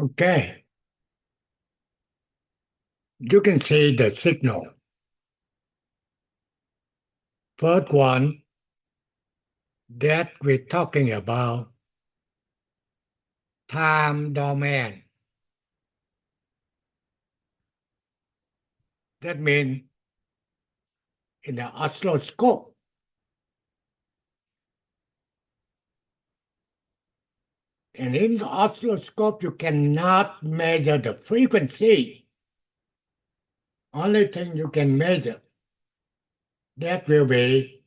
Okay, you can see the signal. First one that we're talking about, time domain. That means in the oscilloscope, and in the oscilloscope, you cannot measure the frequency. Only thing you can measure, that will be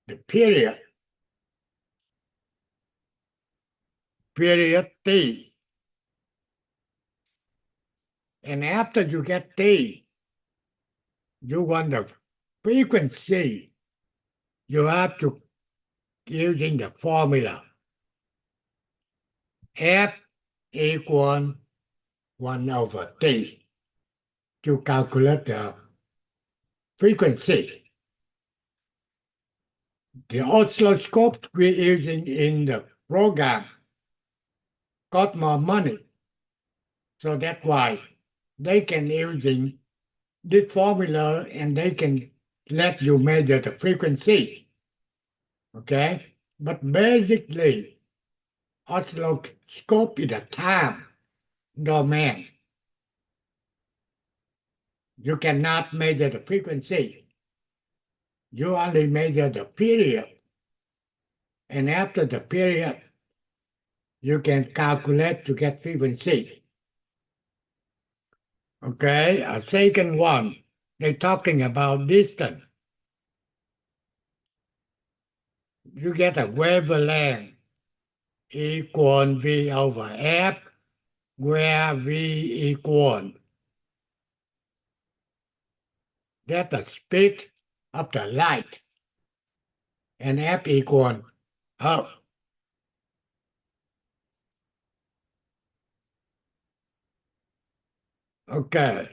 the period T. And after you get T, you want the frequency. You have to using the formula F equal 1 over T to calculate the frequency. The oscilloscope we're using in the program got more money. So that's why they can using this formula and they can let you measure the frequency. Okay? But basically, oscilloscope is a time domain. You cannot measure the frequency. You only measure the period. And after the period, you can calculate to get frequency. Okay, a second one, they're talking about distance. You get a wavelength equal V over F, where V equal that's the speed of the light, and F equal oh, okay.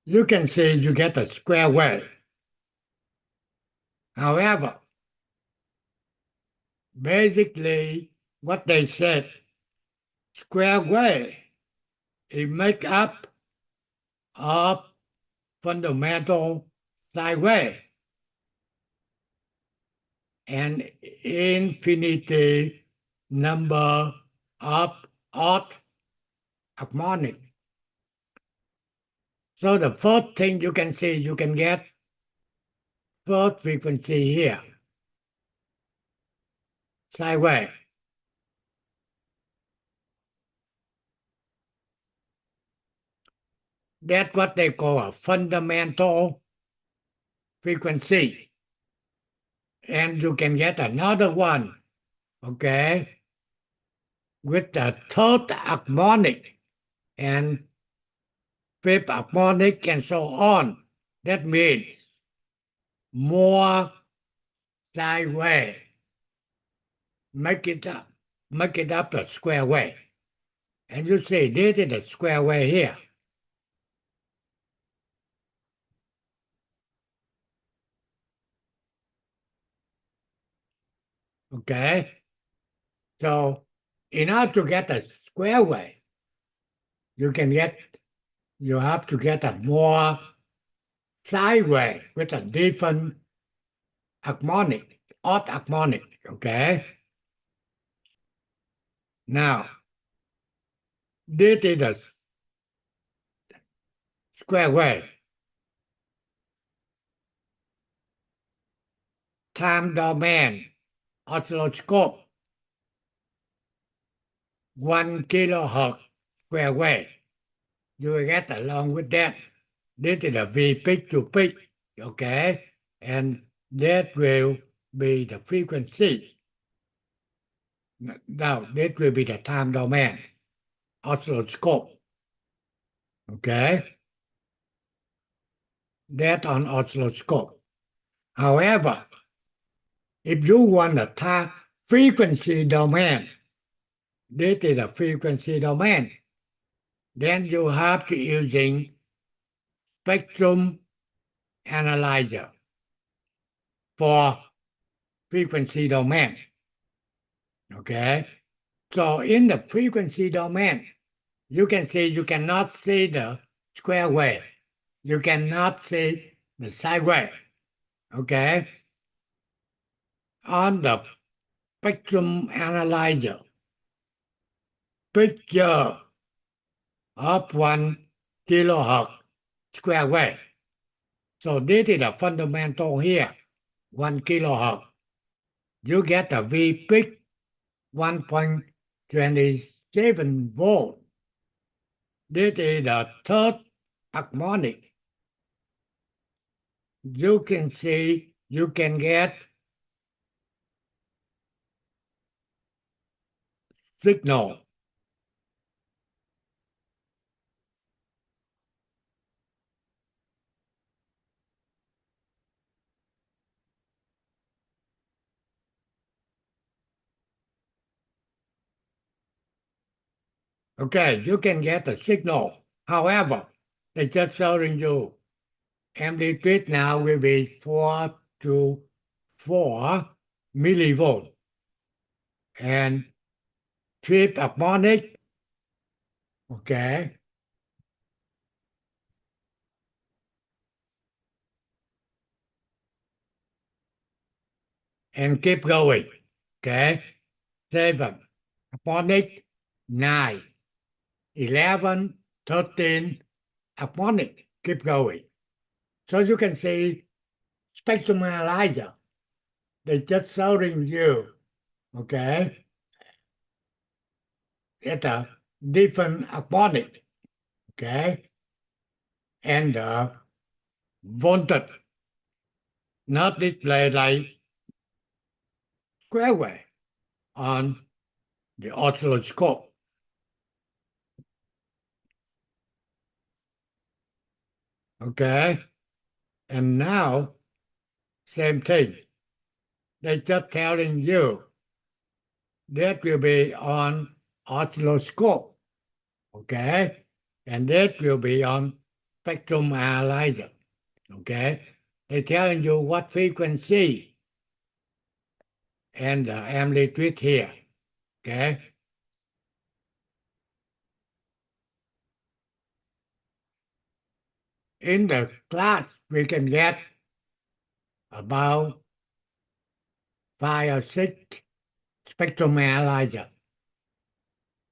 You can see you get a square wave. However, basically what they said, square wave is make up of fundamental sine wave and infinity number of odd harmonic. So the first thing you can see, you can get first frequency here, sine wave. That's what they call a fundamental frequency. And you can get another one, okay, with the third harmonic and fifth harmonic and so on. That means more sine wave. Make it up a square wave. And you see this is a square wave here. Okay? So in order to get a square wave, you have to get a more sine wave with a different harmonic, odd harmonic. Okay? Now, this is a square wave. Time domain, oscilloscope, 1 kilohertz square wave. You will get along with that. This is a V peak to peak, okay? And that will be the frequency. Now, this will be the time domain, oscilloscope, okay? That on oscilloscope. However, if you want a time frequency domain, this is a frequency domain, then you have to using spectrum analyzer for frequency domain. Okay? So in the frequency domain, you can see you cannot see the square wave. You cannot see the sine wave. Okay? On the spectrum analyzer, picture of 1 kilohertz square wave. So this is the fundamental here, 1 kilohertz. You get a V peak 1.27 volt. This is the third harmonic. You can see you can get signal. Okay, you can get a signal. However, they just showing you amplitude now will be 4 to 4 millivolt. And trip harmonic, okay, and keep going, okay, 7 harmonic, 9, 11, 13 harmonic, keep going. So you can see spectrum analyzer, they just showing you, okay, at a different harmonic, okay, and the voltage, not display like square wave on the oscilloscope. Okay, and now same thing. They just telling you that will be on oscilloscope, okay, and that will be on spectrum analyzer, okay. They telling you what frequency and the amplitude here, okay. In the class, we can get about 5 or 6 spectrum analyzer.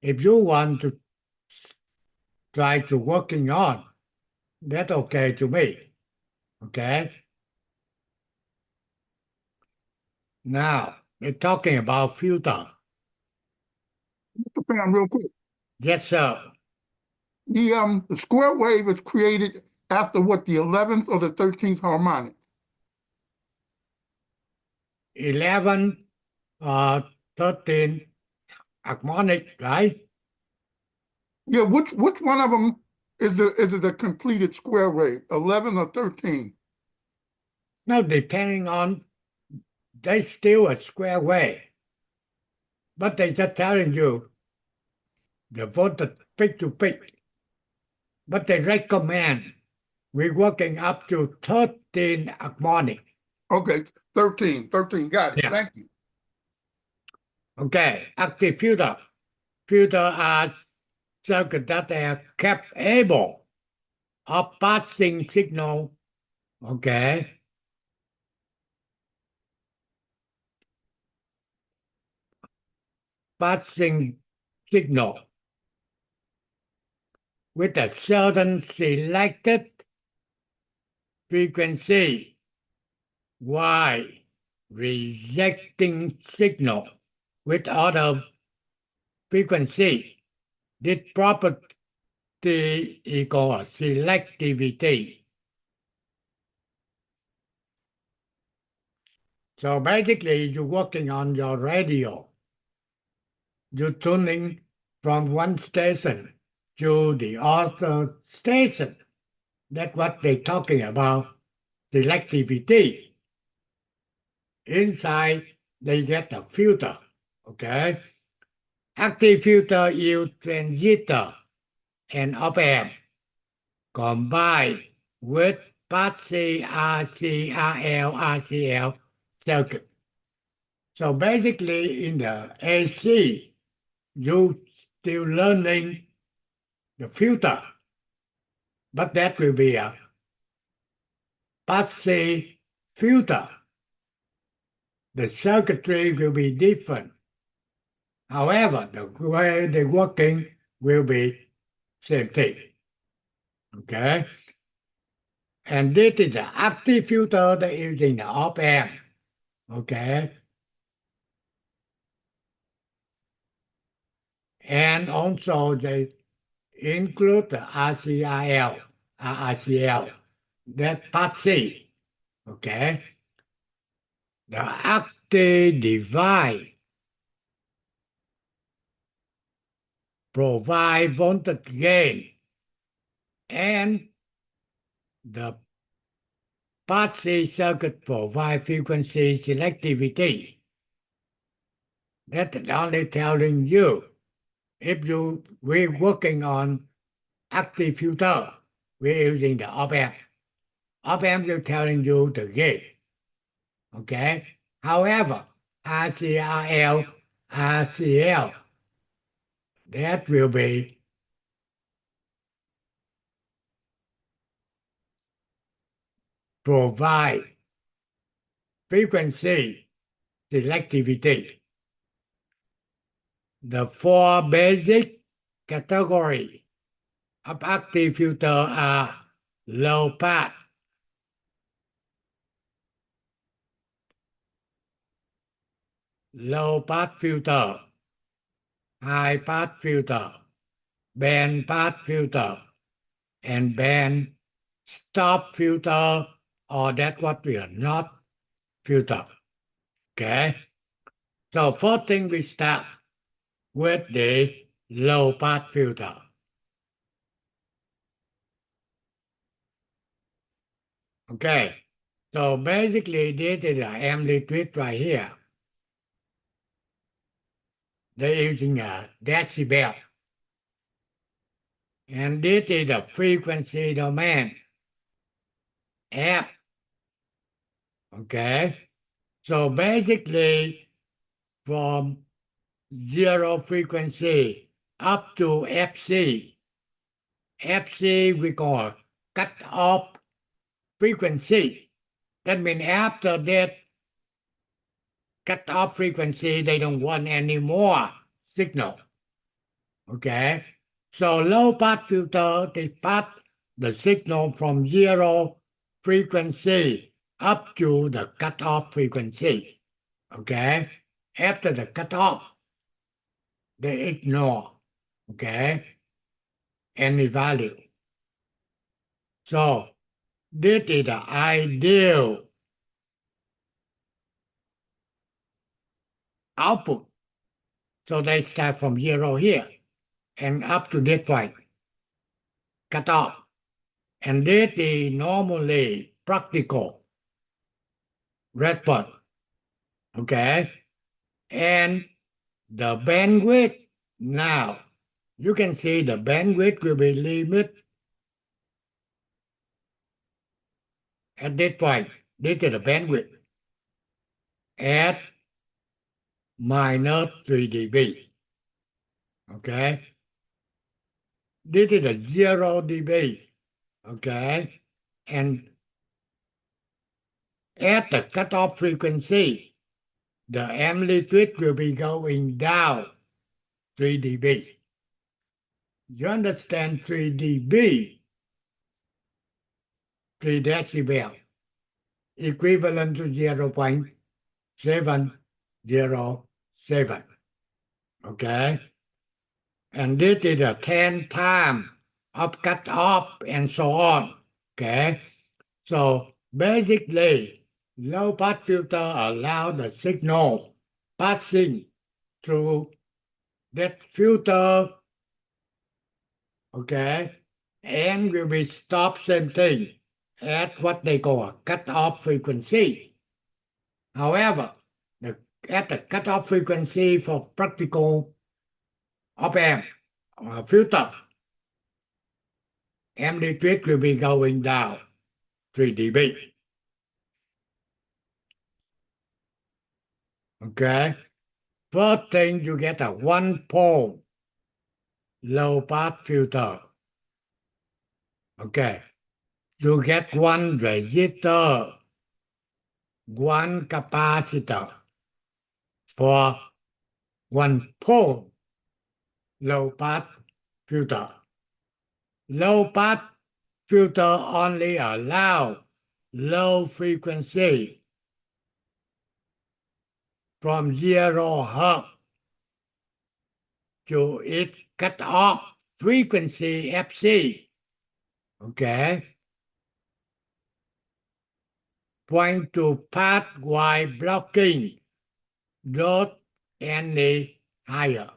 If you want to try to working on, that's okay to me. Okay. Now we're talking about filter. Mr. Fan, real quick. Yes, sir. The square wave is created after what, the 11th or the 13th harmonic? 11, 13 harmonic, right? Yeah, which one of them is it a completed square wave, 11 or 13? Now, depending on, they still a square wave, but they just telling you the voltage peak to peak. But they recommend we're working up to 13 harmonic. Okay, 13, got it. Yeah. Thank you. Okay, active filter. Filter are circuits that are capable of passing signal. Okay. Passing signal with a certain selected frequency while rejecting signal with other frequency. This property equals selectivity. So basically, you're working on your radio. You're tuning from one station to the other station. That's what they're talking about, selectivity. Inside, they get a filter, okay? Active filter use transistor and op-amp combined with passive RCL circuit. So basically, in the AC, you still learning the filter, but that will be a passive filter. The circuitry will be different. However, the way they're working will be same thing. Okay? And this is the active filter they're using the op amp. Okay? And also they include the RCL, that passive. Okay? The active device provide voltage gain, and the passive circuit provide frequency selectivity. That's only telling you if we're working on active filter, we're using the op amp. Op amp is telling you the gain. Okay? However, RCL, that will be provide frequency selectivity. The four basic categories of active filter are low pass, filter, high pass filter, band pass filter, and band stop filter, or that what we are not filter. Okay? So first thing we start with the low pass filter. Okay, so basically this is the amplitude right here. They're using a decibel. And this is the frequency domain, F. Okay, so basically from zero frequency up to FC. FC we call cut off frequency. That means after that cut off frequency, they don't want any more signal. Okay, so low pass filter, they pass the signal from zero frequency up to the cutoff frequency. Okay, after the cutoff, they ignore, okay, any value. So this is the ideal output. So they start from zero here and up to this point, cut off. And this is normally practical response. Okay, and the bandwidth, now you can see the bandwidth will be limited at this point. This is the bandwidth at minus 3 dB. Okay, this is a 0 dB. Okay, and at the cutoff frequency, the amplitude will be going down 3 dB. You understand 3 dB, 3 decibel, equivalent to 0.707. Okay? And this is a 10 times of cut off and so on. Okay? So basically, low pass filter allow the signal passing through that filter, okay, and will be stopped same thing at what they call a cut-off frequency. However, at the cut-off frequency for practical op-amp filter, amplitude will be going down 3 dB. Okay, First thing, you get a one-pole low-pass filter. Okay. You get one resistor, one capacitor for one pole low-pass filter. Low-pass filter only allow low frequency from 0 hertz to its cut-off frequency FC. Okay. Point to path while blocking those any higher.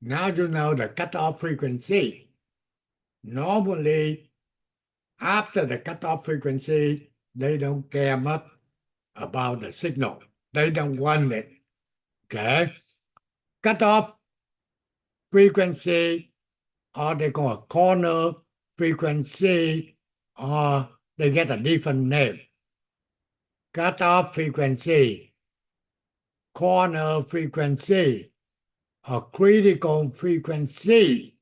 Now you know the cutoff frequency. Normally, after the cutoff frequency, they don't care much about the signal. They don't want it. Okay? Cutoff frequency, or they call it corner frequency, or they get a different name. Cutoff frequency, corner frequency, or critical frequency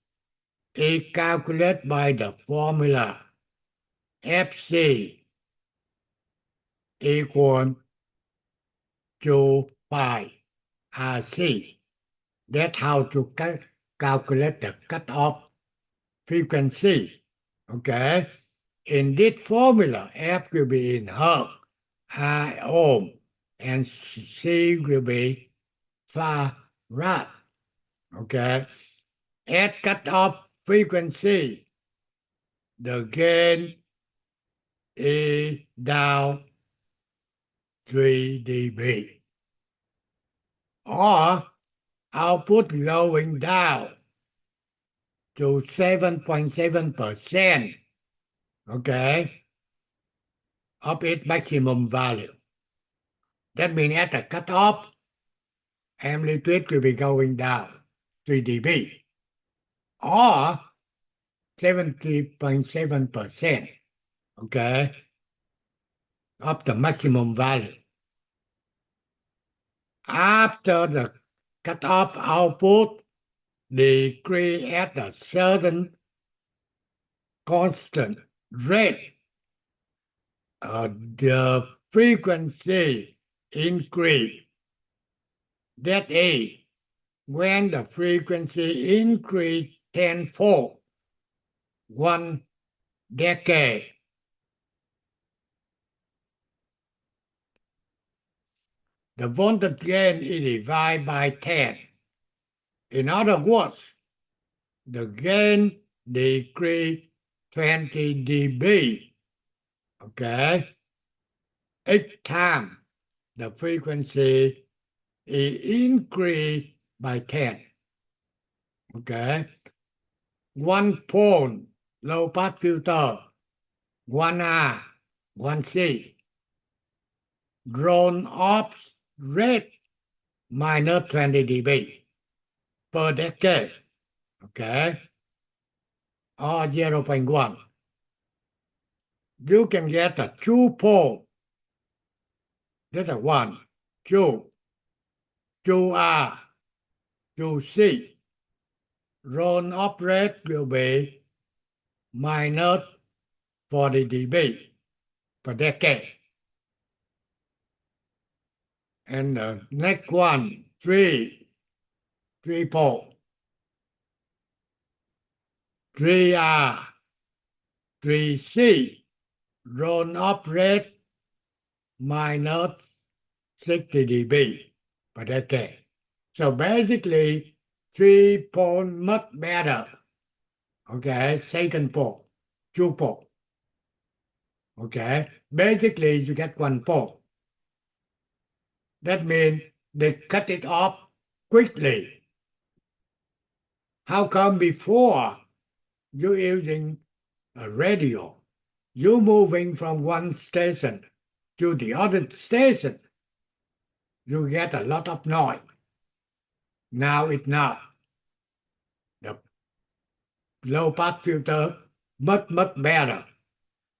is calculated by the formula FC equal to pi RC. That's how to calculate the cutoff frequency. Okay? In this formula, F will be in hertz, I ohm, and C will be farad. Okay? At cutoff frequency, the gain is down 3 dB. Or output going down to 7.7%, okay, of its maximum value. That means at the cutoff, amplitude will be going down 3 dB, or 70.7%, okay, of the maximum value. After the cutoff output decrease at a certain constant rate, the frequency increase. That is, when the frequency increase tenfold, 1 decade, the voltage gain is divided by 10. In other words, the gain decrease 20 dB. Okay? Each time the frequency is increased by 10. Okay? One pole low pass filter, 1R, 1C. Drone off rate minus 20 dB per decade. Okay? Or 0.1. You can get a 2-pole. That's a 1, 2, 2R, 2C. Drone off rate will be minus 40 dB per decade. And the next one, 3-pole. 3R, 3C, drone off rate minus 60 dB per decade. So basically, 3-pole much better. Okay, second pole, 2-pole. Okay, basically you get 1 pole. That means they cut it off quickly. How come before you're using a radio, you're moving from one station to the other station, you get a lot of noise. Now it's not. The low pass filter much better.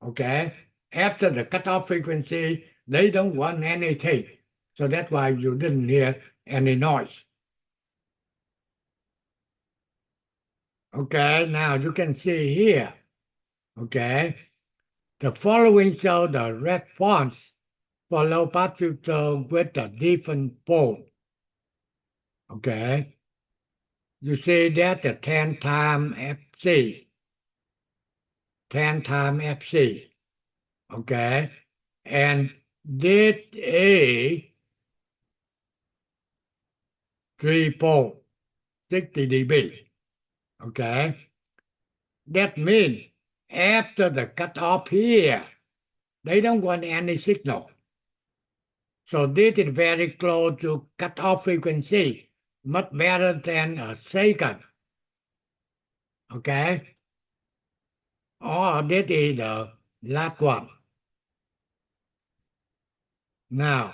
Okay? After the cutoff frequency, they don't want anything. So that's why you didn't hear any noise. Okay, now you can see here, okay, the following show the response for low pass filter with a different pole. Okay, you see that the 10 times FC, 10 times FC, okay, and this is 3 pole, 60 dB, okay. That means after the cutoff here, they don't want any signal. So this is very close to cutoff frequency, much better than a second. Okay? Oh, this is the last one. Now,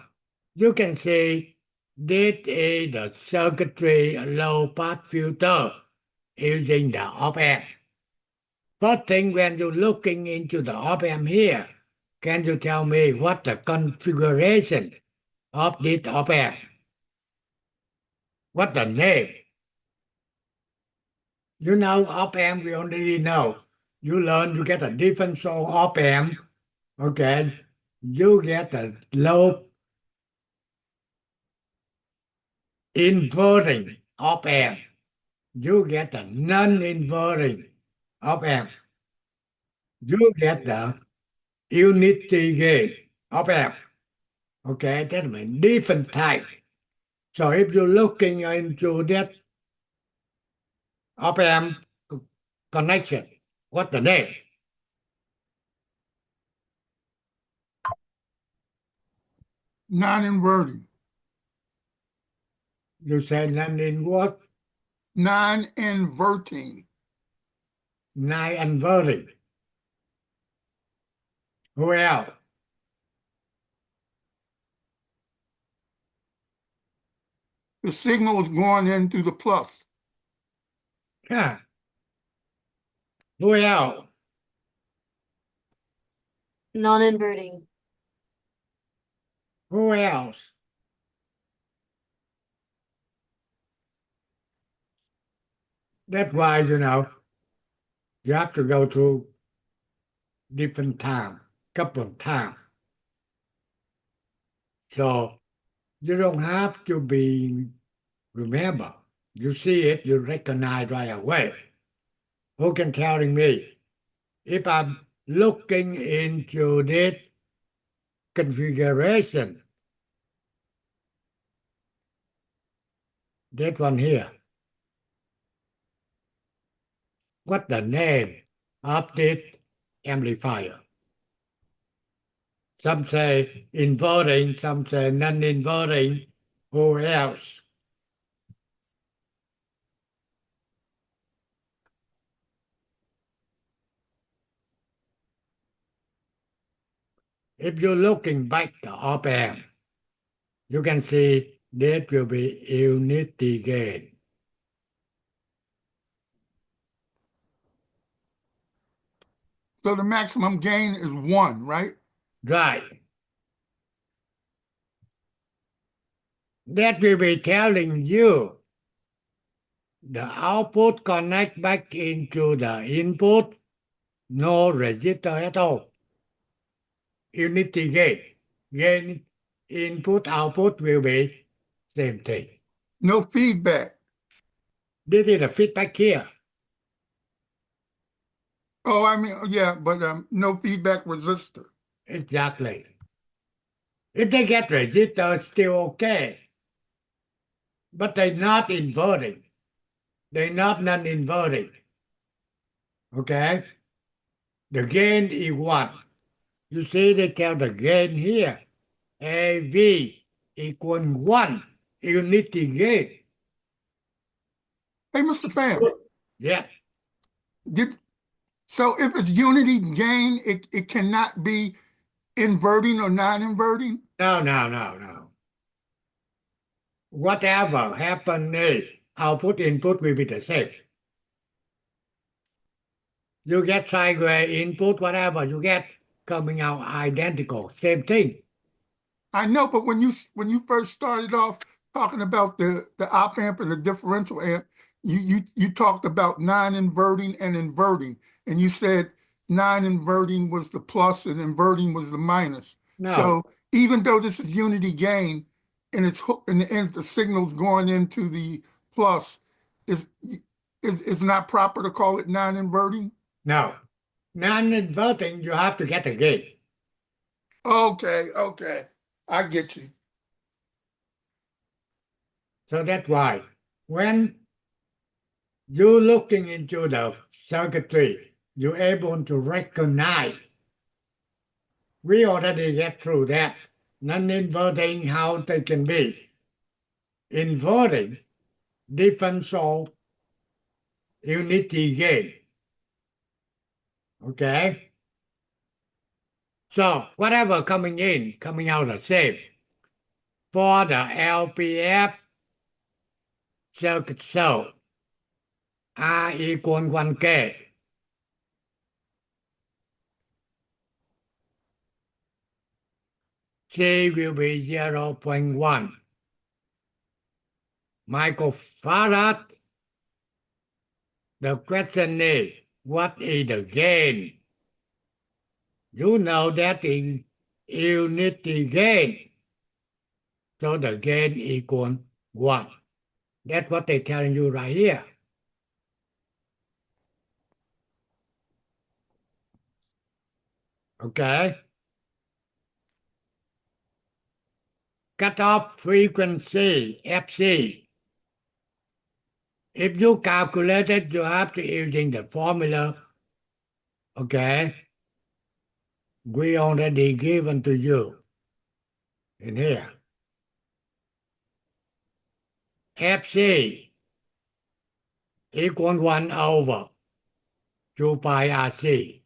you can see this is the circuitry low pass filter using the op-amp. First thing when you're looking into the op-amp here, can you tell me what the configuration of this op-amp? What the name? You know op-amp, we already know. You learn, you get a differential op-amp, okay? You get a low inverting op-amp. You get a non-inverting op-amp. You get the unity gain op-amp. Okay, that means different type. So if you're looking into that op-amp connection, what's the name? Non-inverting. You say non-inverting, Non-inverting. non-inverting. Who else? The signal is going in through the plus. Huh. Who else? Non-inverting. Who else? That's why, you have to go to different time, couple of times. So you don't have to be, remember, you see it, you recognize right away. Who can tell me if I'm looking into this configuration, that one here, what's the name of this amplifier? Some say inverting, some say non-inverting. Who else? If you're looking back to op-amp, you can see that will be unity gain. So the maximum gain is 1, right? Right. That will be telling you the output connect back into the input, no resistor at all. Unity gain. Gain input output will be same thing. No feedback. This is the feedback here. Oh, I mean, yeah, but no feedback resistor. Exactly. If they get resistor, it's still okay. But they're not inverting. They're not non-inverting. Okay? The gain is what? You see they tell the gain here. AV equal 1. Unity gain. Hey, Mr. Pham, Yeah. so if it's unity gain, it cannot be inverting or non-inverting? No. Whatever happen is output input will be the same. You get sideways input, whatever you get coming out identical, same thing. I know, but when you first started off talking about the op amp and the differential amp, you talked about non-inverting and inverting, and you said non-inverting was the plus and inverting was the minus. No, So even though this is unity gain and it's and the signal's going into the plus, is it's not proper to call it non-inverting? no. Non-inverting, you have to get a gain. Okay, I get you. So that's why when you're looking into the circuitry, you're able to recognize. We already get through that. Non-inverting, how they can be. Inverting, differential, unity gain. Okay? So whatever coming in, coming out the same. For the LPF circuit cell, R equal 1K. C will be 0.1 microfarad. The question is, what is the gain? You know that is unity gain. So the gain equal 1. That's what they're telling you right here. Okay? Cutoff frequency, FC. If you calculate it, you have to using the formula. Okay? We already given to you in here. FC equal 1 over 2 pi RC.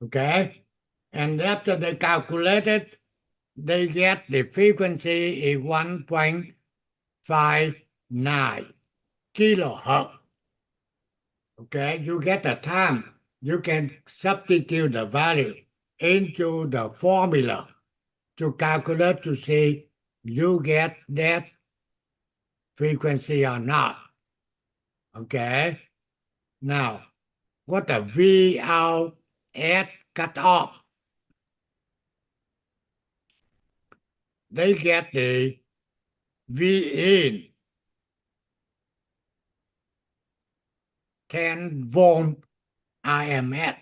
Okay? And after they calculate it, they get the frequency is 1.59 kilohertz. Okay, you get the time. You can substitute the value into the formula to calculate to see you get that frequency or not. Okay, now what the V out at cutoff? They get the V in 10 volt IMS.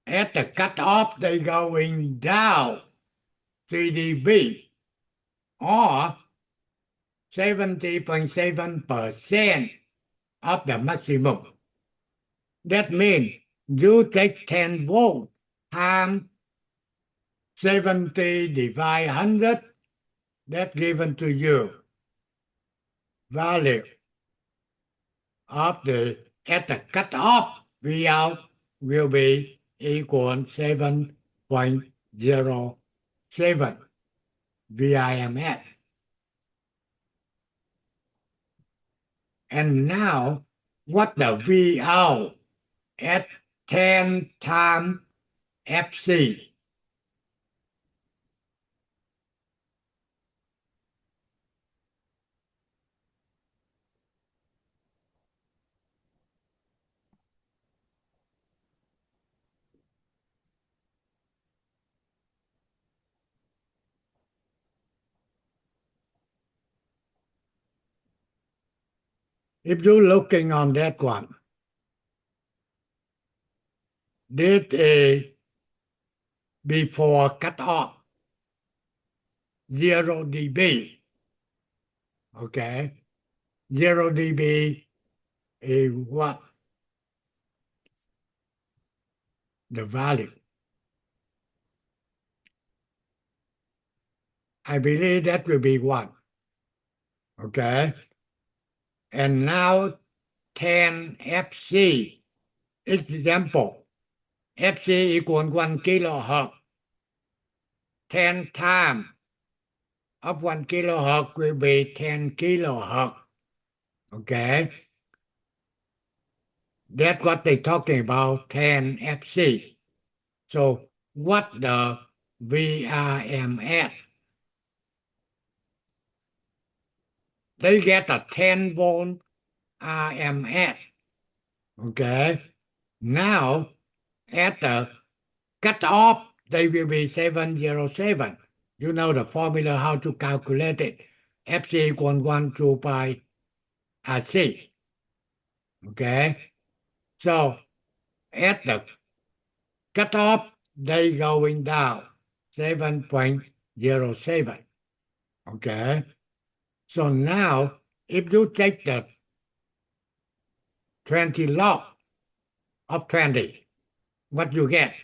At the cutoff, they going down 3 dB or 70.7% of the maximum. That means you take 10 volts times 70 divided 100, that's given to you value of the at the cutoff Vout will be equal 7.07 VIMS. And now what the Vout at 10 times FC? If you're looking on that one, this is before cutoff, 0 dB. Okay, 0 dB is what? The value. I believe that will be 1. Okay, and now 10 FC. Example, FC equal 1 kilohertz. 10 times of 1 kilohertz will be 10 kilohertz. Okay? That's what they're talking about, 10 FC. So what the VRM at? They get a 10 volt RMS. Okay? Now, at the cutoff, they will be 707. You know the formula how to calculate it. FC equal 1 2 pi RC. Okay? So, at the cutoff, they going down 7.07. Okay? So now, if you take the 20 log of 20, what you get?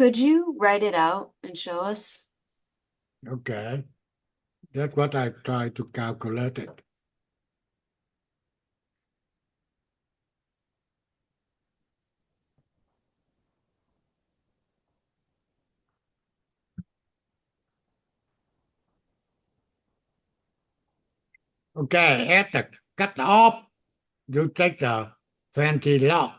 Could you write it out and show us? Okay. That's what I try to calculate it. Okay, at the cutoff, you take the 20 log.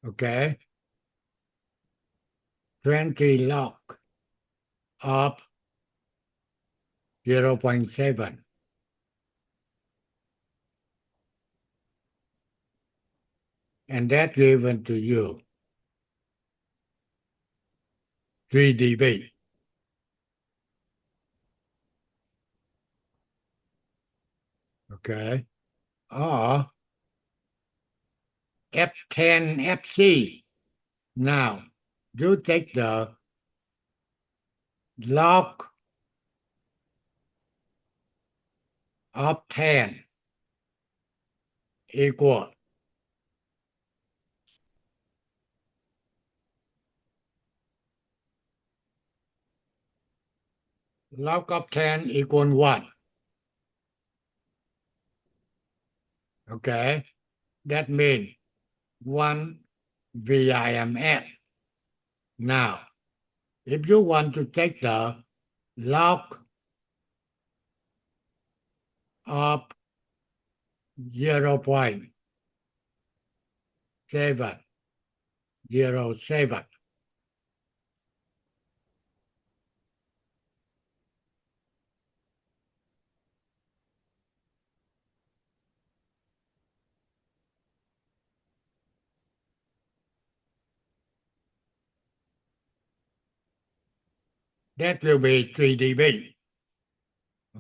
Okay. 20 log of 0.7. And that given to you 3 dB. Okay. Or F10 FC. Now, you take the log of 10 equal log of 10 equal 1. Okay. That means 1 VIMS. Now, if you want to take the log of 0.707, that will be 3 dB.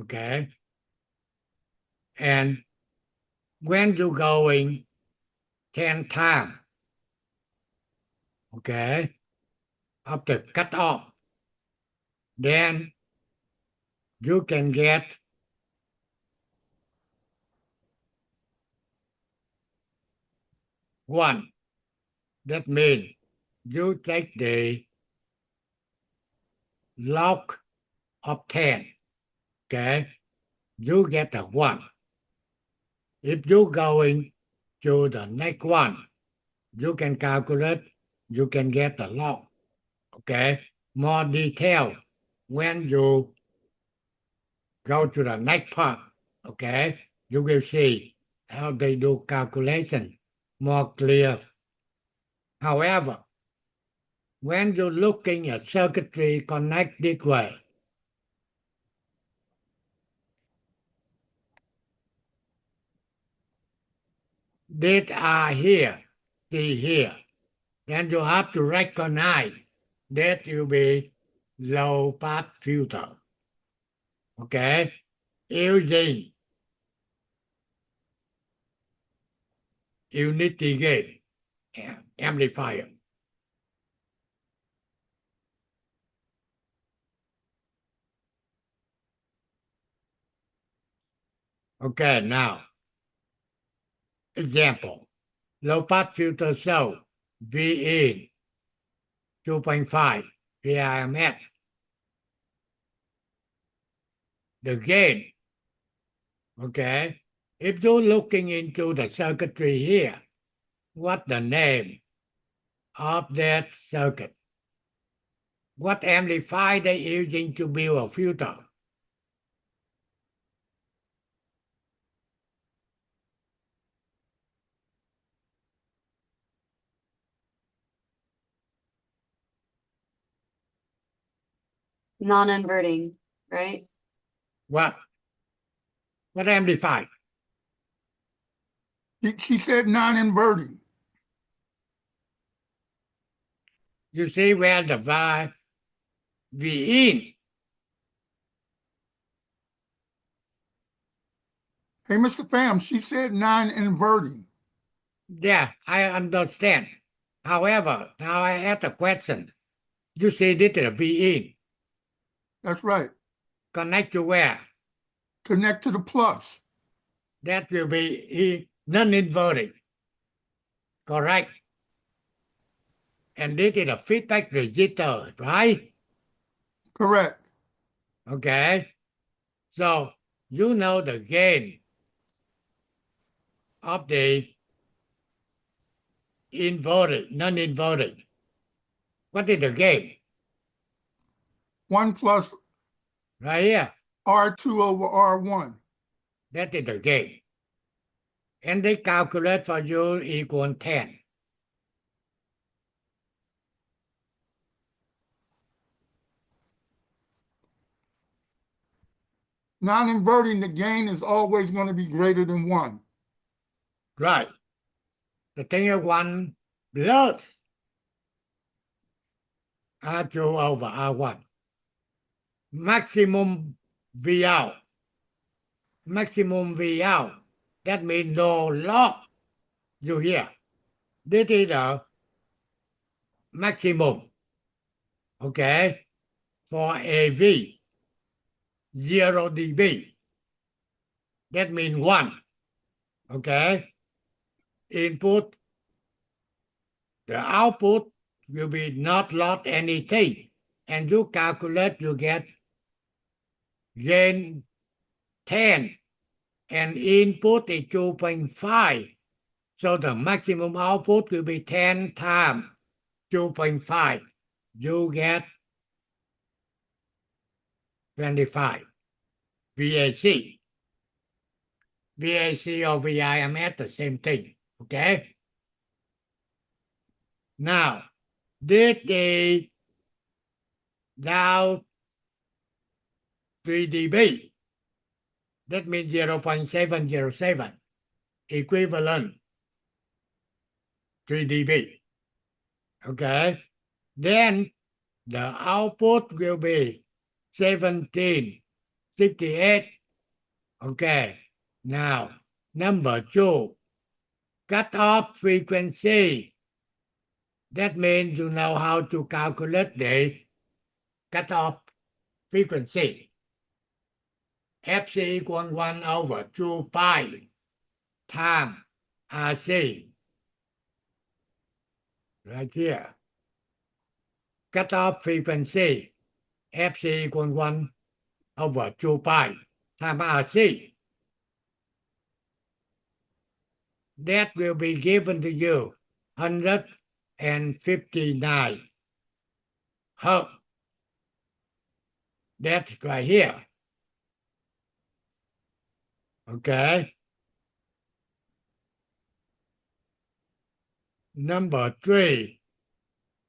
Okay. And when you going 10 times, okay, of the cutoff, then you can get 1. That means you take the log of 10, okay, you get a 1. If you going to the next one, you can calculate, you can get a log, okay. More detail when you go to the next part, okay, you will see how they do calculation more clear. However, when you're looking at circuitry connect this way, these are here, see here, then you have to recognize that will be low pass filter. Okay, using unity gain amplifier. Okay, now example. Low pass filter show V in 2.5 VIMS. The gain. Okay, if you're looking into the circuitry here, what the name of that circuit? What amplifier they using to build a filter? Non-inverting, right? What? What amplifier? She said non-inverting. You see where the V in. Hey, Mr. Pham, she said non-inverting. Yeah, I understand. However, now I ask a question. You see this is a V in. That's right. Connect to where? Connect to the plus. That will be non-inverting. Correct? And this is a feedback resistor, right? Correct. Okay. So you know the gain of the inverted, non-inverted. What is the gain? 1 plus Right here. R2 over R1. That is the gain. And they calculate for you equal 10. Non-inverting, the gain is always going to be greater than 1. Right. The thing is 1 plus R2 over R1. Maximum V out. Maximum V out. That means no loss. You hear? This is the maximum. Okay? For AV, 0 dB. That means 1. Okay? Input, the output will be not lost anything. And you calculate, you get gain 10. And input is 2.5. So the maximum output will be 10 times 2.5. You get 25. VAC. VAC or VIMS, the same thing. Okay? Now, this is down 3 dB. That means 0.707 equivalent 3 dB. Okay? Then the output will be 1768. Okay. Now, number 2, cutoff frequency. That means you know how to calculate the cutoff frequency. FC equals 1 over 2 pi times RC. Right here. Cutoff frequency. FC equals 1 over 2 pi times RC. That will be given to you 159 hertz. That's right here. Okay. Number 3.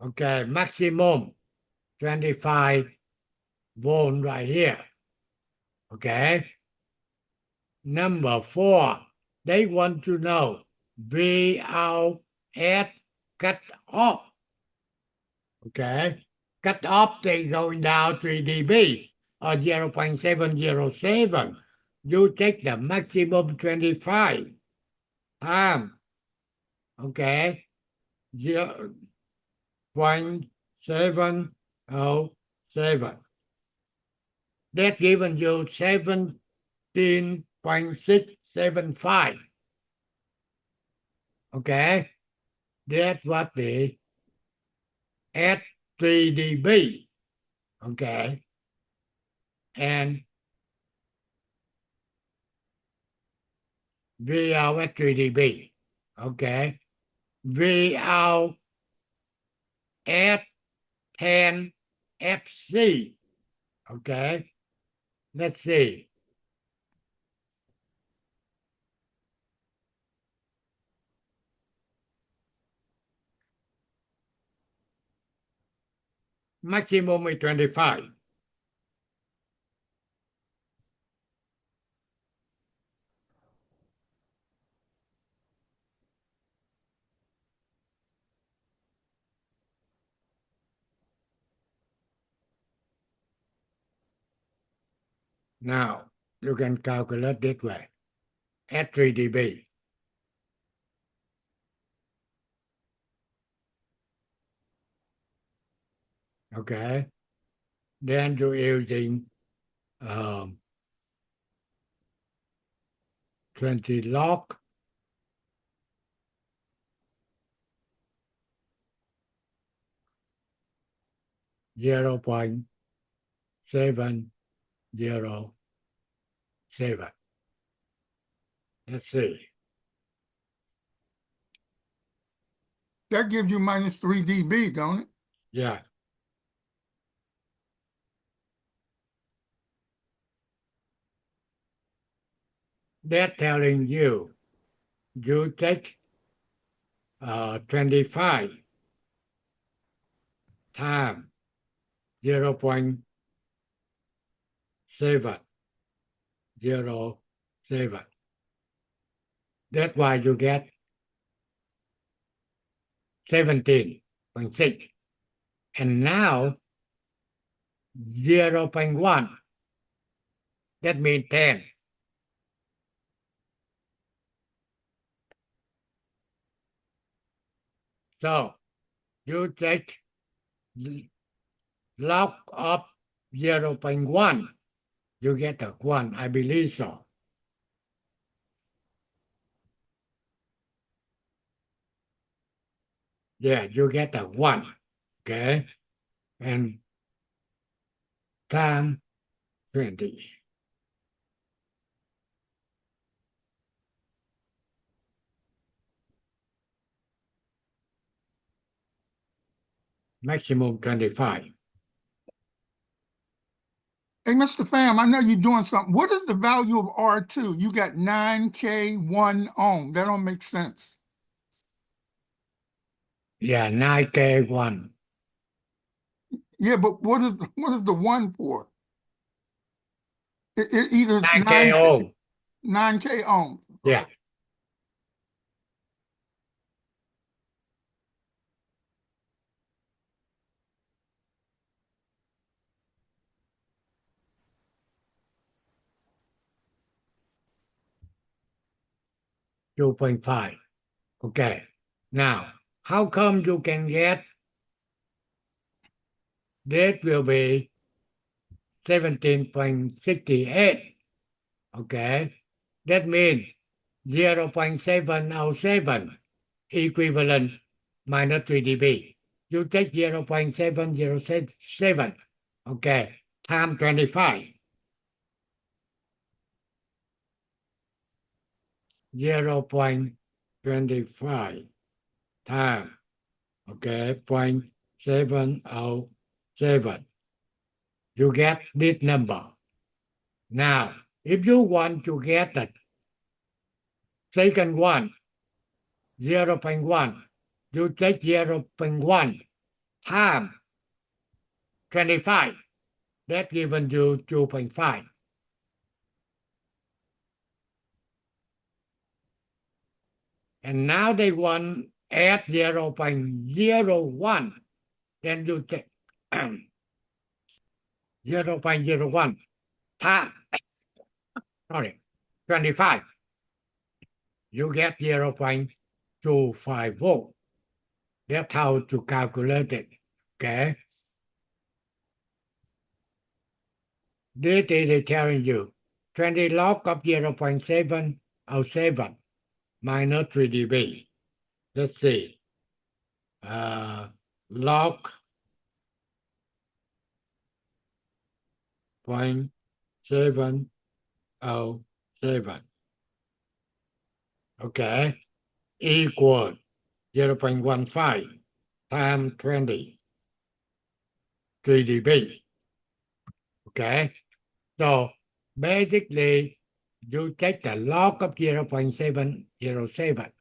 Okay, maximum 25 volt right here. Okay. Number 4. They want to know V out at cut off. Okay. cut off they going down 3 dB or 0.707. You take the maximum 25 times, okay, 0.707. That given you 17.675. Okay, that's what the at 3 dB. Okay, and V out at 3 dB. Okay, V out at 10 FC. Okay, let's see. Maximum is 25. Now, you can calculate this way. At 3 dB. Okay, then you're using 20 log zero point 707. Let's see. That gives you minus 3 dB, don't it? Yeah. They're telling you, you take 25 times 0.707. That's why you get 17.6. And now 0.1. That means 10. So you take log of 0.1. You get a 1, I believe so. Yeah, you get a 1. Okay. And time 20. Maximum 25. Hey, Mr. Pham, I know you're doing something. What is the value of R2? You got 9K 1 ohm. That don't make sense. Yeah, 9K1. Yeah, but what is the 1 for? Either it's 9K ohm. 9K ohm. Yeah. Two 2.5. Okay. Now, how come you can get that will be 17.68? Okay. That means 0.707 equivalent minus 3 dB. You take 0.707. Okay. Time 25. 0.25 time. Okay. 0.707. You get this number. Now, if you want to get the second one, 0.1, you take 0.1 times 25. That given you 2.5. And now they want add 0.01. Then you take 0.01 times, sorry, 25, you get 0.25 volt. That's how to calculate it. Okay. This is telling you 20 log of 0.707 minus 3 dB. Let's see. Log 0.707. Okay. Equal 0.15 times 20. 3 dB. Okay. So basically, you take the log of 0.707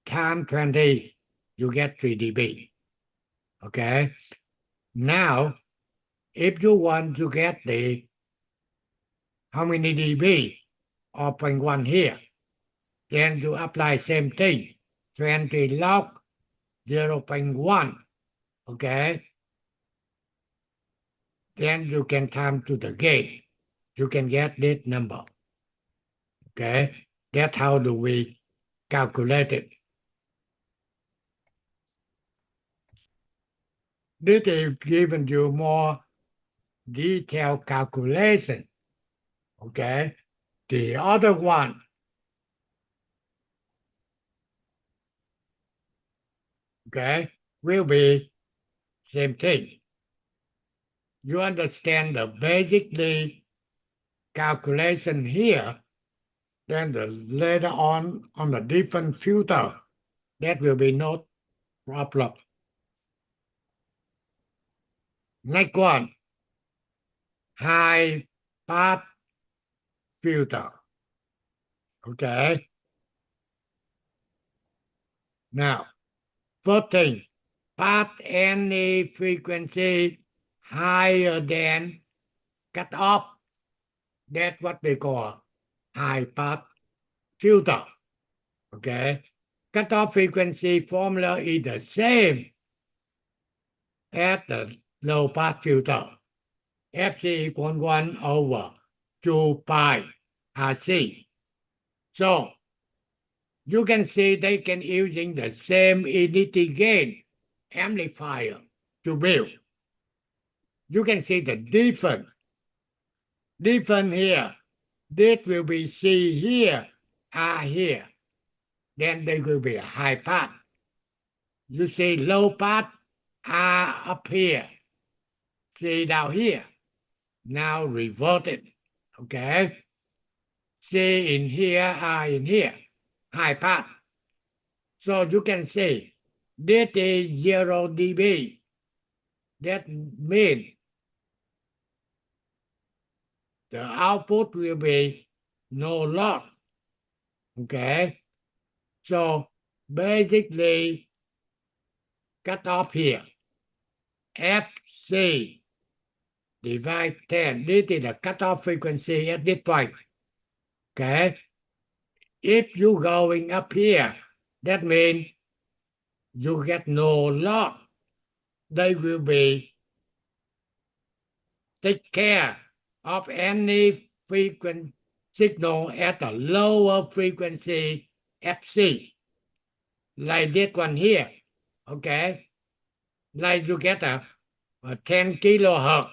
times 20, you get 3 dB. Okay. Now, if you want to get the how many dB or 0.1 here, then you apply same thing, 20 log 0.1. Okay. Then you can time to the gain. You can get this number. Okay. That's how do we calculate it. This is giving you more detailed calculation. Okay. The other one, okay, will be same thing. You understand the basically calculation here, then later on the different filter, that will be no problem. Next one, high pass filter. Okay. Now, first thing, pass any frequency higher than cut off. That's what they call high pass filter. Okay. Cutoff frequency formula is the same as the low pass filter. FC equals 1 over 2 pi RC. So you can see they can using the same unity gain amplifier to build. You can see the difference. Different here. This will be C here, R here. Then they will be a high pass. You see low pass, R up here, C down here. Now reverted. Okay. C in here, R in here. High pass. So you can see this is 0 dB. That means the output will be no loss. Okay. So basically, cut off here. FC divide 10. This is the cutoff frequency at this point. Okay. If you going up here, that means you get no loss. They will be take care of any frequency signal at a lower frequency FC. Like this one here. Okay. Like you get a 10 kilohertz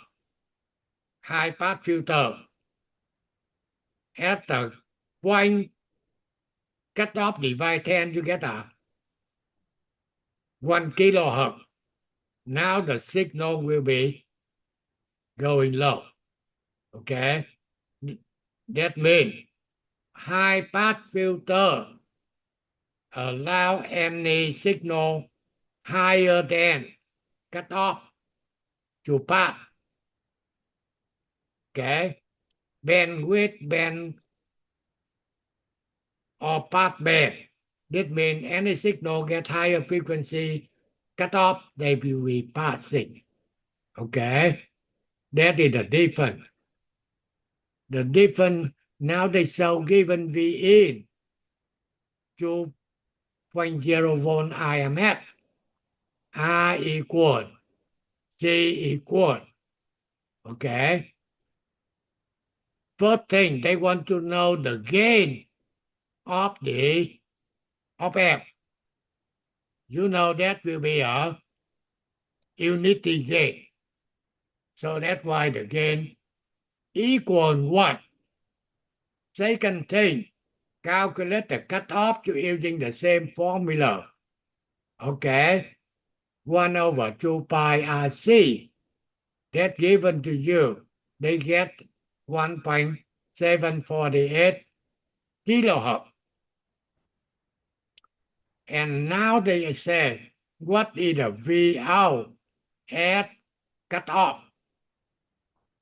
high pass filter at the point cut off divide 10, you get a 1 kilohertz. Now the signal will be going low. Okay. That means high pass filter allow any signal higher than cut off to pass. Okay. Bandwidth band or pass band. This means any signal get higher frequency cut off, they will be passing. Okay. That is the difference. The difference now they show given V in 2.0 volt IMF. R equal C equal. Okay. First thing, they want to know the gain of the op amp. You know that will be a unity gain. So that's why the gain equal 1. Second thing, calculate the cutoff using the same formula. Okay. 1 over 2 pi RC. That's given to you. They get 1.748 kilohertz. And now they say, what is the V out at cutoff?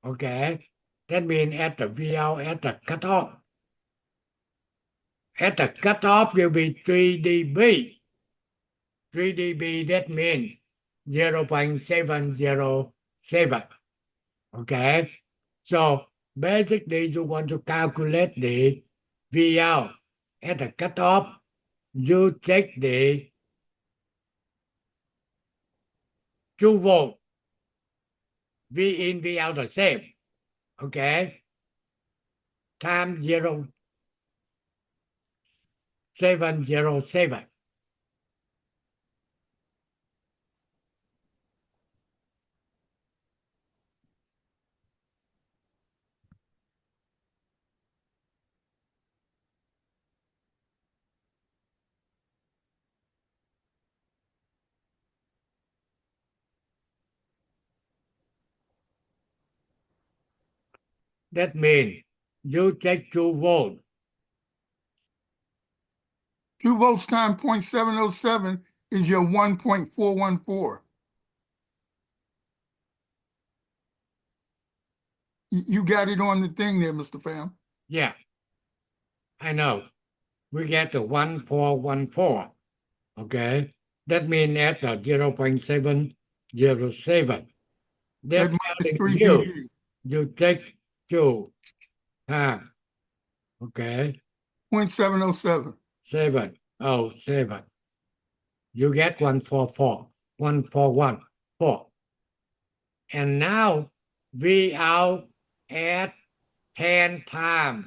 Okay. That means at the V out at the cutoff. At the cutoff will be 3 dB. 3 dB, that means 0.707. Okay. So basically you want to calculate the V out at the cutoff. You take the 2 volt. V in, V out the same. Okay. Time 0.707. That means you take 2 volt. 2 volts times 0.707 is your 1.414. You got it on the thing there, Mr. Pham. Yeah, I know. We get the 1414. Okay. That means at the 0.707. That That's minus telling 3 you, dB. you take 2 times. Okay. 0.707. 707. You get 144, 1414. And now V out at 10 times.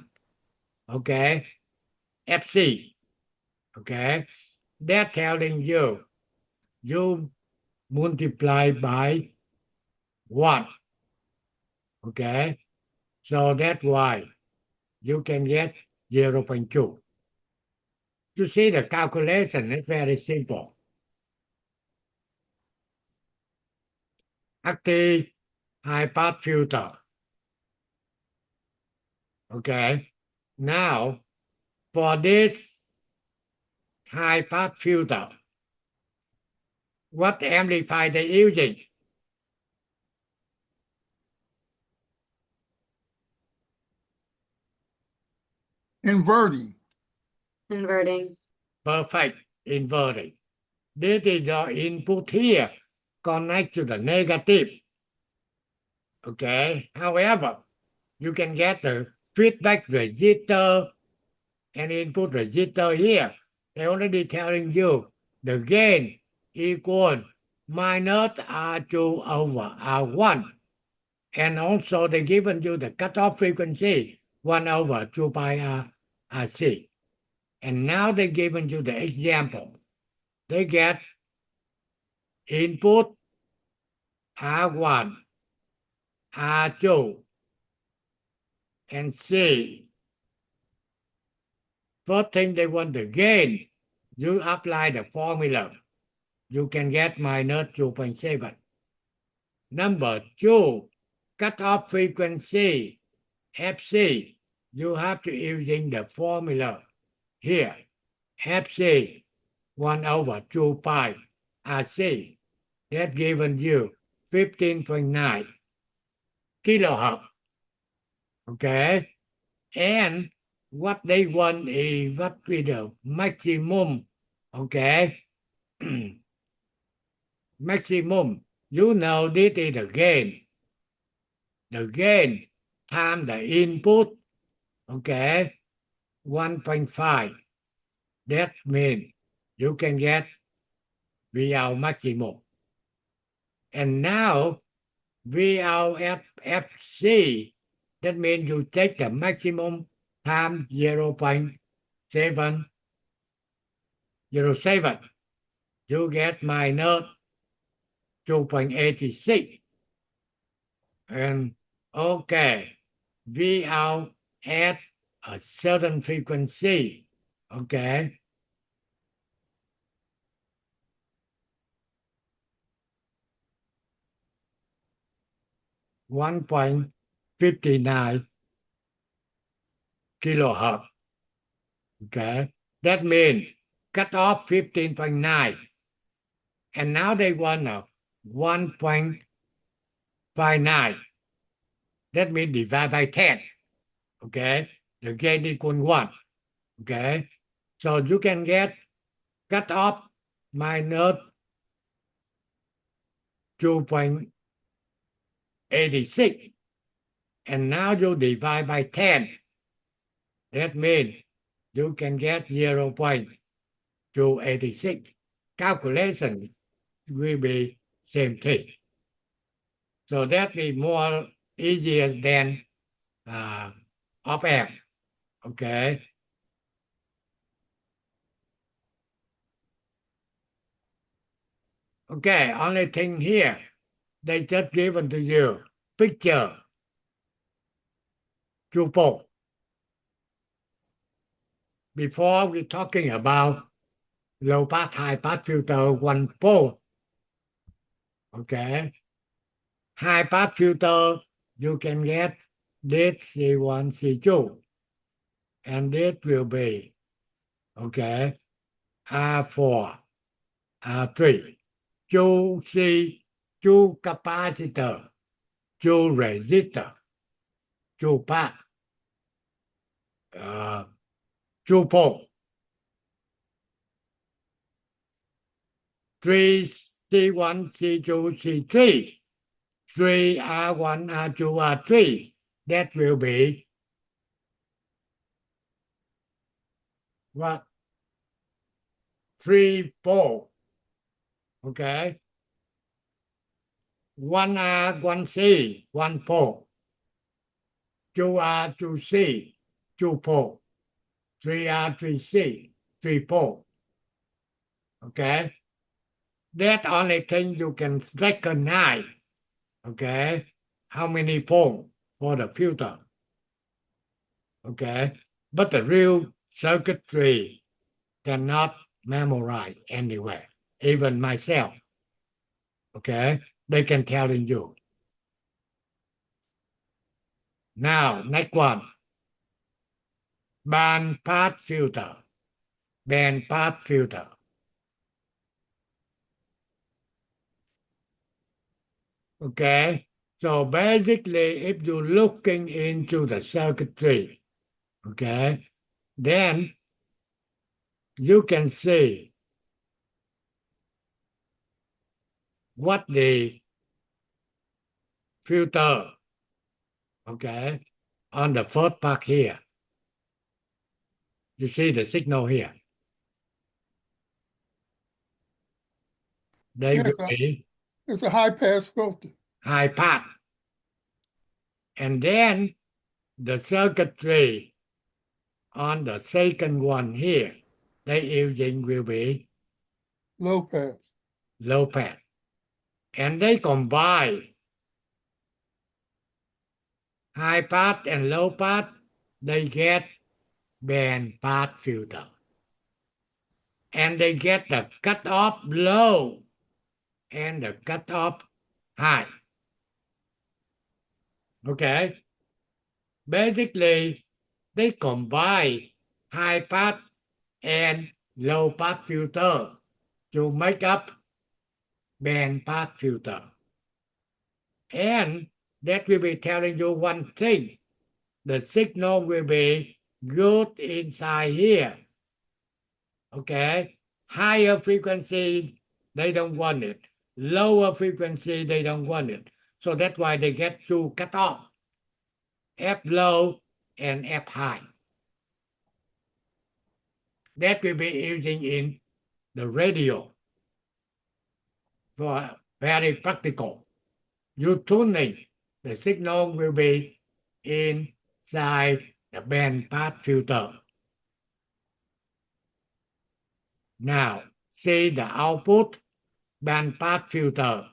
Okay. FC. Okay. They're telling you, you multiply by 1. Okay. So that's why you can get 0.2. You see the calculation is very simple. Active high pass filter. Okay. Now, for this high pass filter, what amplifier they using? Inverting. Inverting. Perfect. Inverting. This is your input here. Connect to the negative. Okay. However, you can get the feedback resistor and input resistor here. They're already telling you the gain equal minus R2 over R1. And also they given you the cutoff frequency 1 over 2 pi RC. And now they given you the example. They get input R1, R2, and C. First thing they want the gain. You apply the formula. You can get minus 2.7. Number 2, cutoff frequency, FC. You have to using the formula here. FC 1 over 2 pi RC. That given you 15.9 kilohertz. Okay. And what they want is what is the maximum. Okay. Maximum. You know this is the gain. The gain times the input. Okay. 1.5. That means you can get V out maximum. And now VLFC, that means you take the maximum time 0.707. You get minus 2.86. And okay, V out at a certain frequency. Okay. $1.59 kilohertz. Okay. That means cut off 15.9. And now they want a 1.59. That means divide by 10. Okay. The gain equal 1. Okay. So you can get cut off minus 2.86. And now you divide by 10. That means you can get 0.286. Calculation will be same thing. So that is more easier than op amp. Okay. Okay, only thing here, they just given to you picture two pole. Before we're talking about low pass, high pass filter, one pole. Okay. High pass filter, you can get this C1, C2. And this will be, okay, R4, R3. Two C, two capacitor, two resistor, two path, two pole. 3 C1, C2, C3, 3 R1, R2, R3. That will be what? 3 pole. Okay. 1R, 1C, 1 pole. 2R, 2C, 2 pole. 3R, 3C, 3 pole. Okay. That only thing you can recognize. Okay. How many pole for the filter. Okay. But the real circuitry cannot memorize anywhere. Even myself. Okay. They can tell you. Now, next one. Band pass filter. Band pass filter. Okay. So basically, if you're looking into the circuitry, okay, then you can see what the filter, okay, on the first part here. You see the signal here. They Yes, will be it's a high pass filter. high pass. And then the circuitry on the second one here, they using will be Low pass. low pass. And they combine high pass and low pass, they get band pass filter. And they get the cutoff low and the cutoff high. Okay. Basically, they combine high pass and low pass filter to make up band pass filter. And that will be telling you one thing. The signal will be good inside here. Okay. Higher frequency, they don't want it. Lower frequency, they don't want it. So that's why they get to cut off. F low and F high. That will be using in the radio for very practical. You tuning the signal will be inside the bandpass filter. Now, see the output bandpass filter.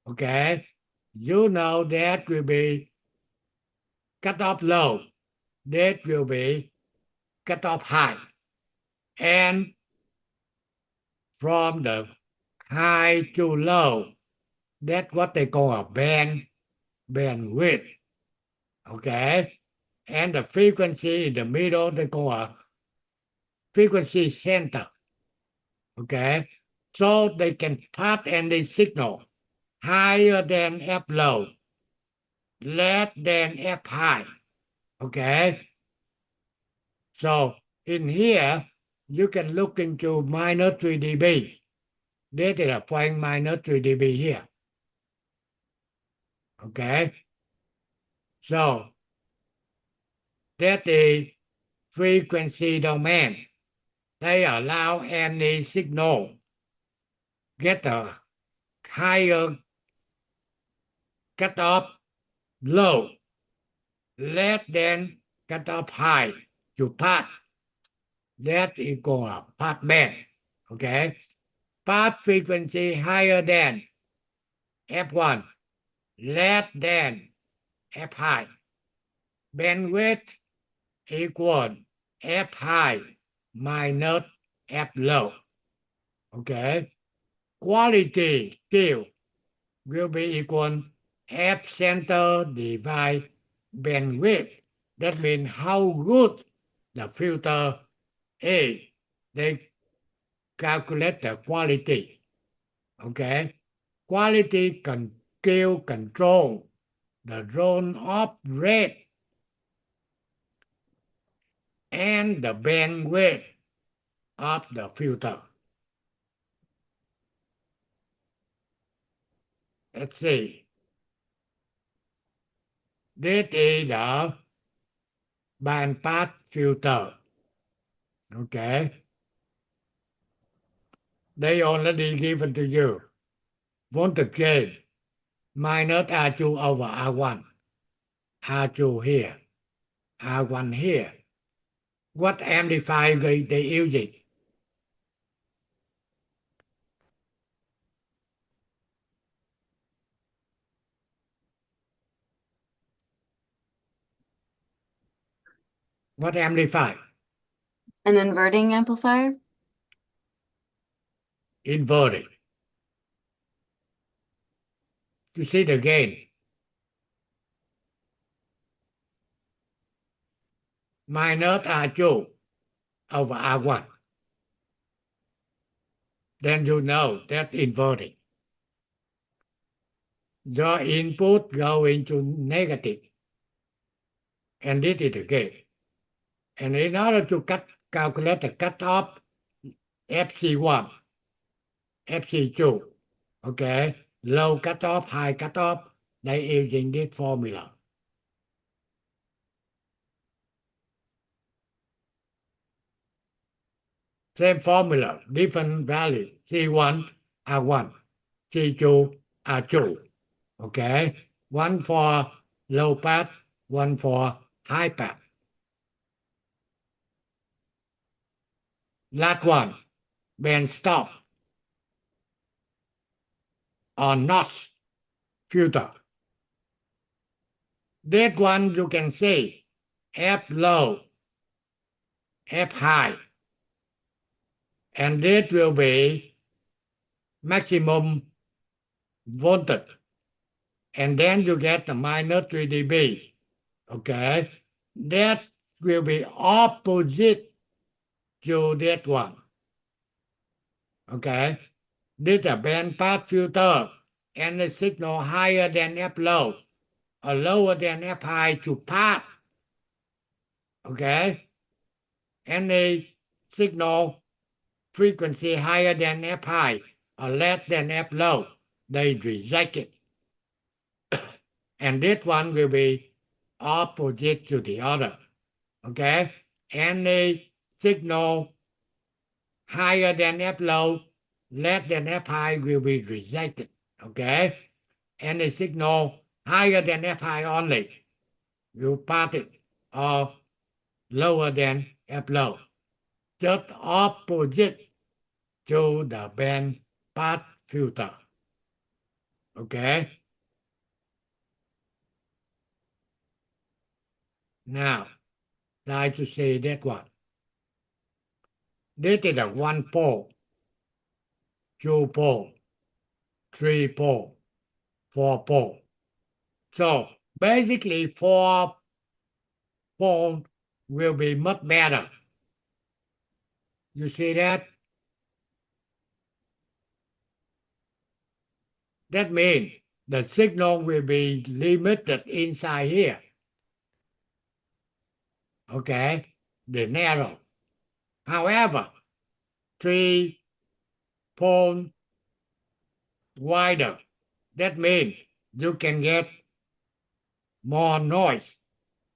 Okay, you know that will be cut off low, that will be cut off high, and from the high to low, that's what they call a bandwidth. Okay, and the frequency in the middle they call a frequency center. Okay, so they can pass any signal higher than F low, less than F high. Okay, so in here you can look into minus 3 dB. This is a point minus 3 dB here. Okay, so that is frequency domain. They allow any signal get a higher cutoff low, less than cutoff high to pass. That is called a pass band. Okay, pass frequency higher than F1, less than F high. Bandwidth equal F high minus F low. Okay, quality still will be equal F center divided bandwidth. That means how good the filter is. They calculate the quality. Okay, quality can still control the roll-off rate and the bandwidth of the filter. Let's see. This is the bandpass filter. Okay. They already given to you. Voltage gain minus R2 over R1. R2 here. R1 here. What amplifier they using? What amplifier? An inverting amplifier? Inverted. You see the gain. Minus R2 over R1. Then you know that's inverting. Your input go into negative. And this is the gain. And in order to calculate the cutoff FC1, FC2, okay, low cutoff, high cutoff, they using this formula. Same formula, different value, C1, R1, C2, R2, okay? One for low pass, one for high pass. Last one, band stop or notch filter. That one you can see F low, F high, and this will be maximum voltage. And then you get the minus 3 dB. Okay, that will be opposite to that one. Okay, this is a bandpass filter, and the signal higher than F low or lower than F high to pass. Okay, any signal frequency higher than F high or less than F low, they reject it. And this one will be opposite to the other. Okay, any signal higher than F low, less than F high will be rejected. Okay? Any signal higher than F high only, you pass it, or lower than F low, just opposite to the band pass filter. Okay? Now, try to see that one. This is a 1 pole, 2 pole, 3 pole, 4 pole. So basically 4 pole will be much better. You see that? That means the signal will be limited inside here. Okay? The narrow. However, 3 pole wider. That means you can get more noise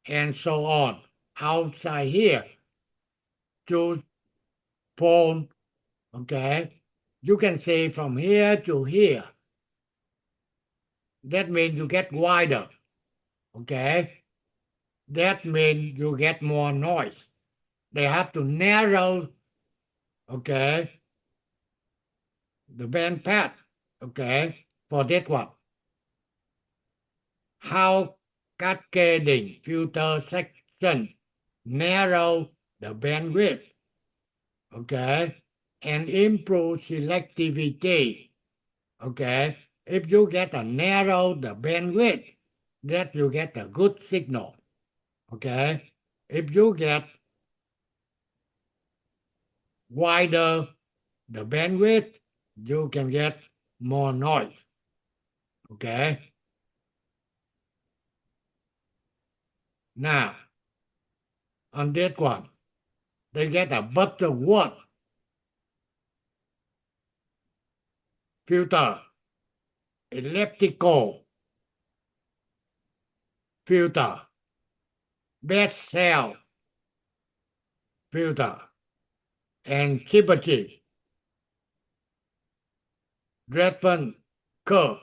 and so on outside here. 2 pole, okay? You can see from here to here. That means you get wider. Okay? That means you get more noise. They have to narrow, okay, the band path, okay, for that one. How cascading filter section narrow the bandwidth, okay, and improve selectivity, okay. If you get a narrow the bandwidth, that you get a good signal, okay. If you get wider the bandwidth, you can get more noise. Okay? Now, on that one, they get a Butterworth filter, elliptical filter, best cell filter, and Chibouty Redmond curve.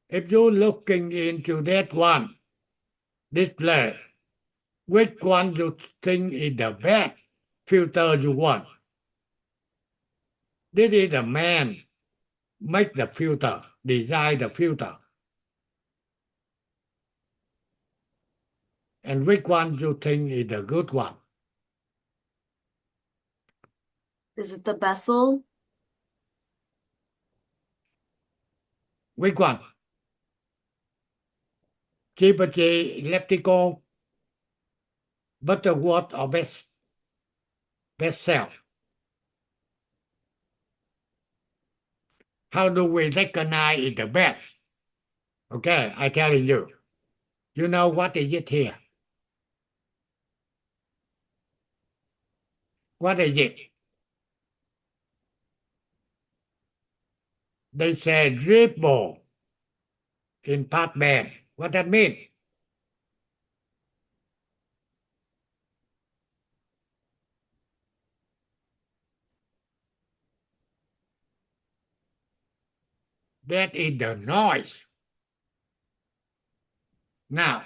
If you're looking into that one display, which one you think is the best filter you want? This is the man make the filter, design the filter. And which one you think is the good one? Is it the Bessel? Which one? Chibouty elliptical, Butterworth, or best cell? How do we recognize it the best? Okay, I telling you. You know what is it here? What is it? They say dribble in pass band. What that mean? That is the noise. Now,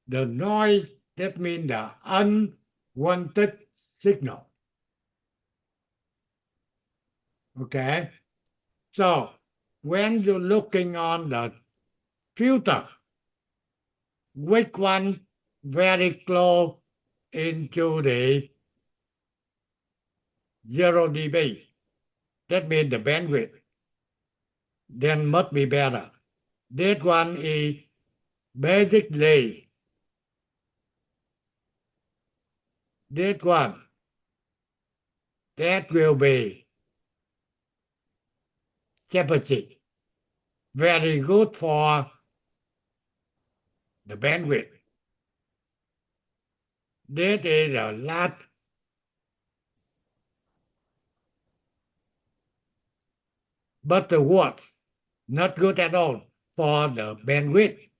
the noise, that means the unwanted signal. Okay? So, when you're looking on the filter, which one very close into the 0 dB? That means the bandwidth. Then must be better. That one is basically that one. That will be capacity. Very good for the bandwidth. That is a lot. But the watts, not good at all for the bandwidth.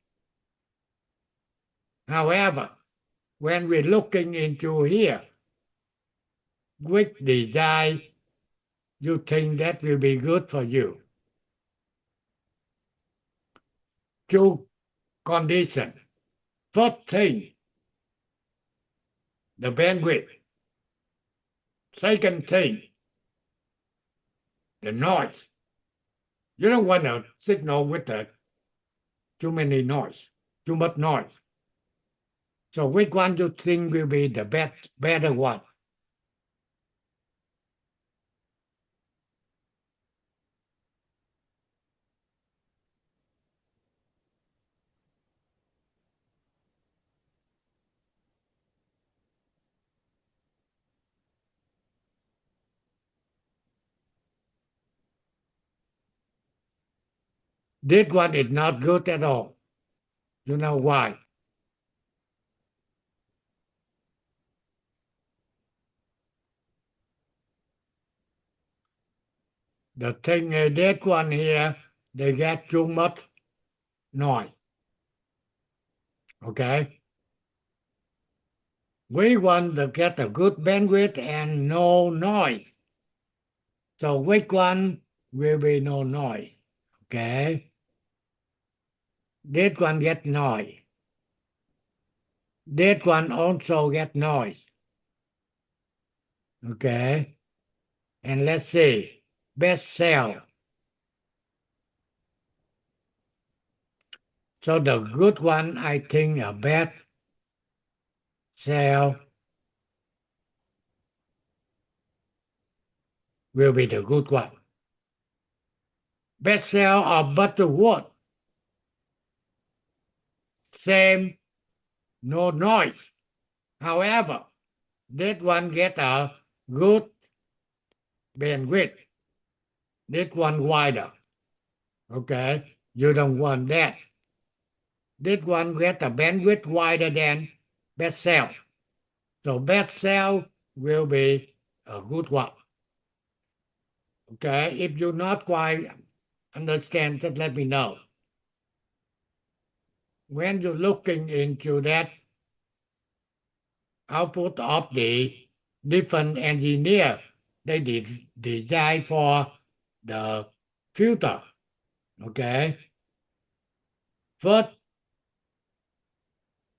However, when we're looking into here, which design you think that will be good for you. Two conditions. First thing, the bandwidth. Second thing, the noise. You don't want a signal with too many noise, too much noise. So which one you think will be the better one? This one is not good at all. You know why? The thing is, that one here, they get too much noise. Okay? We want to get a good bandwidth and no noise. So which one will be no noise? Okay? This one get noise. This one also get noise. Okay? And let's see, best sell. So the good one, I think a best sell will be the good one. Best sell of Butterworth. Same, no noise. However, this one get a good bandwidth. This one wider. Okay, you don't want that. This one get a bandwidth wider than best sell. So best sell will be a good one. Okay, if you not quite understand, just let me know. When you're looking into that output of the different engineer, they design for the filter. Okay. First,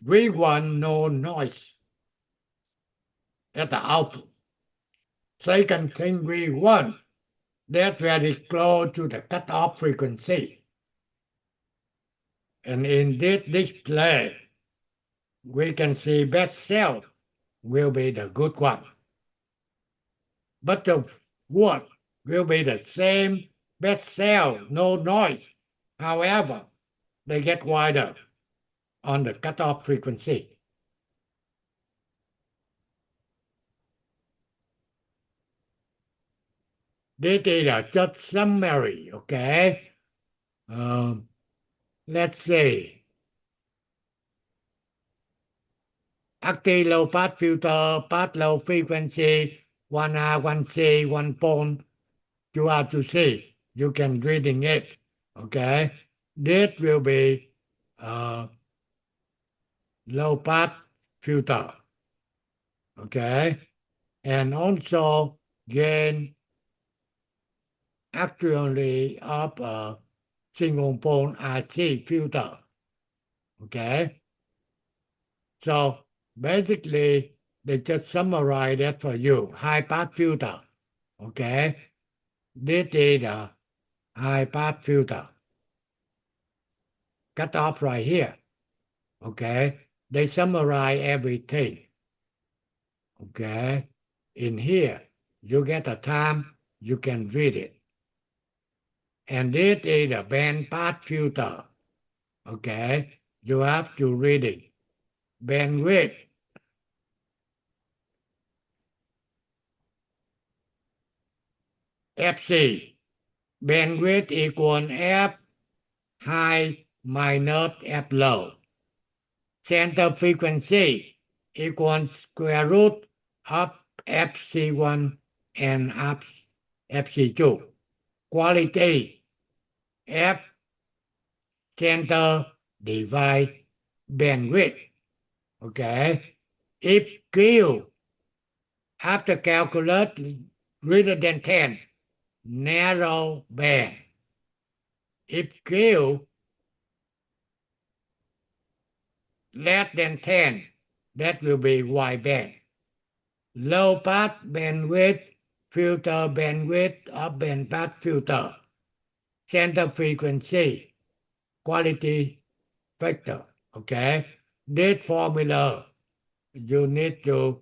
we want no noise at the output. Second thing, we want that very close to the cutoff frequency. And in this display, we can see best sell will be the good one. But the word will be the same best sell, no noise. However, they get wider on the cutoff frequency. This is just summary, okay? Let's see. Active low pass filter, pass low frequency, 1R, 1C, 1 pole, 2R, 2C. You can reading it, okay? This will be low pass filter, okay? And also gain actually of a single pole RC filter, okay? So basically, they just summarize that for you. High pass filter, okay? This is a high pass filter. Cut off right here, okay? They summarize everything, okay? In here, you get a time, you can read it. And this is a band pass filter, okay? You have to read it. Bandwidth. FC. Bandwidth equal F high minus F low. Center frequency equals square root of FC1 and of FC2. Quality F center divide bandwidth. Okay. If Q after calculate greater than 10, narrow band. If Q less than 10, that will be wide band. Low pass bandwidth filter, bandwidth of band pass filter, center frequency, quality factor. Okay, this formula you need to,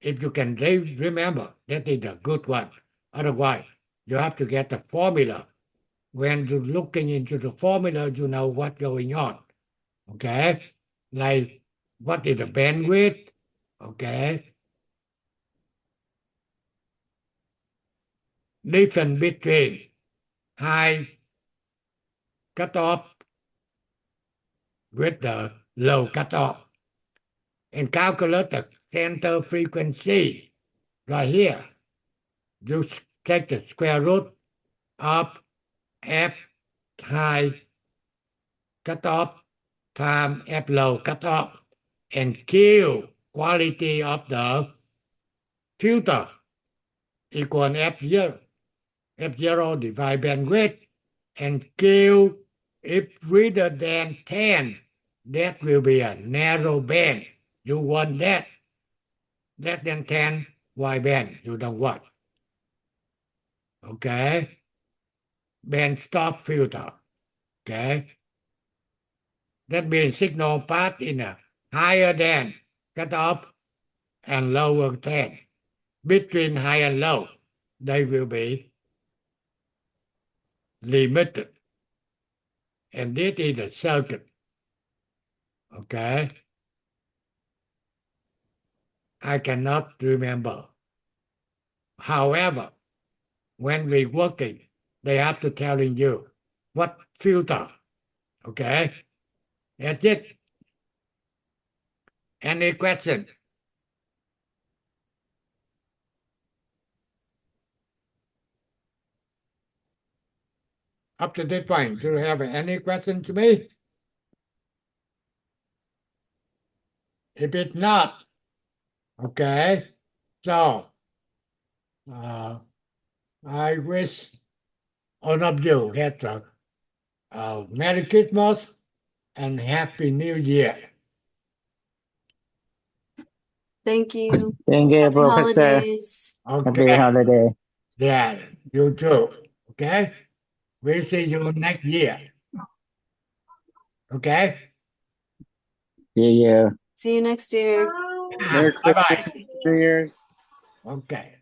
if you can remember, that is a good one. Otherwise, you have to get the formula. When you're looking into the formula, you know what's going on. Okay, like what is the bandwidth? Okay, difference between high cutoff with the low cutoff, and calculate the center frequency right here. You take the square root of F high cutoff times F low cutoff, and Q quality of the filter equal F0 divided bandwidth, and Q if greater than 10, that will be a narrow band. You want that. Less than 10, wide band. You don't want. Okay? Band stop filter. Okay? That means signal pass in a higher than cutoff and lower than. Between high and low, they will be limited. And this is a circuit. Okay? I cannot remember. However, when we're working, they have to telling you what filter. Okay? That's it. Any question? Up to this point, do you have any question to me? If it's not, okay, so I wish all of you had a Merry Christmas and Happy New Year. Thank you. Thank you, Happy Professor. holidays. Happy Okay, holiday. yeah, you too. Okay, we'll see you next year. Okay, See you. See you next year. Merry bye Christmas, bye. New Year's. Okay.